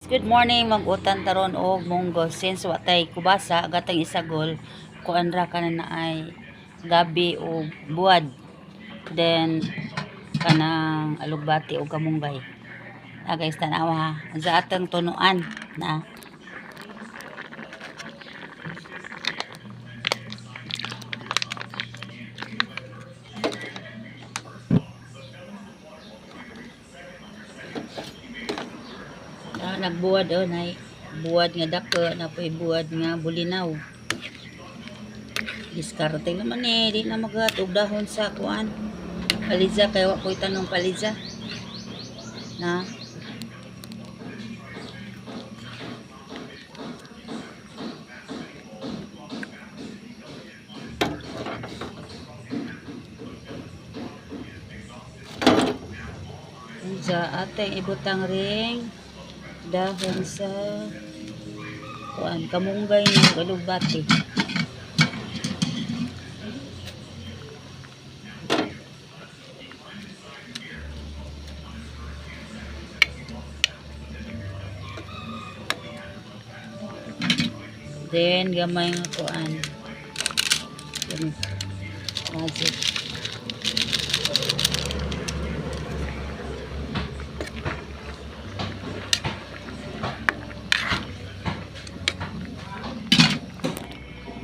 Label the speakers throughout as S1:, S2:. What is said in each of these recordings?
S1: Good morning, mag-utan taron og munggo since watay kubasa gatang isagol kuan ra kana na ay gabi o buwad. Then kanang alugbati o kamunggay. Guys, tanawa ha. Sa atang tunuan na nagbuwad nay buwad nga dako na po'y buwad nga bulinaw. Diskarte naman di na magatog dahon sa kuan paliza kay wa ko'y tanong paliza na sa ateng ibutang ring dahon sa kuan kamunggay ng alugbati. Then gamay nga kuan magic.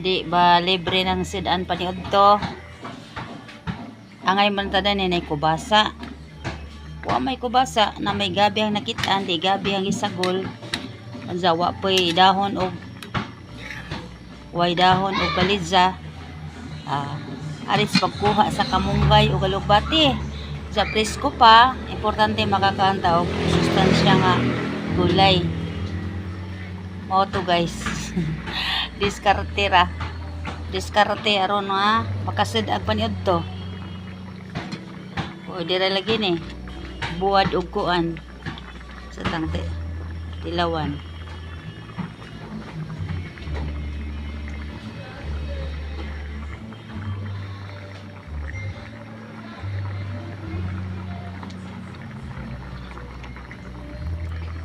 S1: Di ba libre ng sidaan paniod to. Angay man tanan ni kubasa. Wa may kubasa na may gabi ang nakitaan, di gabi ang isagol. Anza wa po'y dahon og way dahon og baliza. Aris pagkuha sa kamunggay o galugbati. Sa presko pa, importante makakaanta og sustansya nga gulay. Mao to guys. Diskarte aron nga makasid ag paniud to. Pwede ra lagi ni buwad og kuan sa tangte tilawan.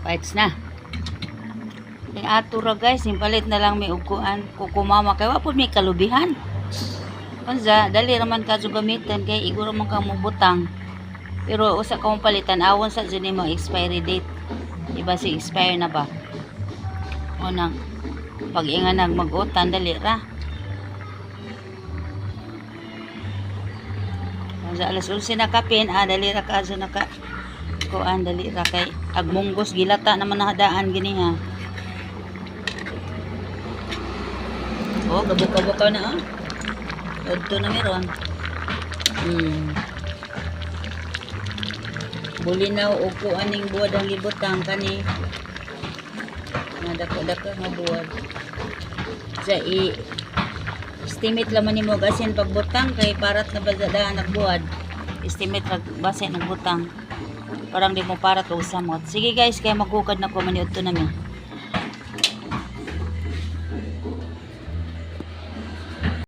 S1: Bites na. Yung atura guys, yung palit na lang may uguan. Kukumama kay wapod may kalubihan. Kanza, dali raman ka gamitan kay iguro man ka mubutang. Pero usa ka mong palitan awon sa dyan mo expiry date. Iba si expire na ba? O nang pag-inga mag-utan, dali ra. Kanza alas 11 na kapin, dali ra ka na ka. Kuan dali ra kay agmunggos gilata naman nahadaan gini ha. Oh, gabuka-buka na Odto na meron. Bulinaw o kuaning buwad ang libutang kani. Dako-dako nga buwad. Sa estimate laman ni mo gasin pagbutang kay parat na bazadaan nagbuwad. Estimate basin nagbutang. Parang di mo parat o samot. Sige guys, kaya magkukad na ko maniud to namin.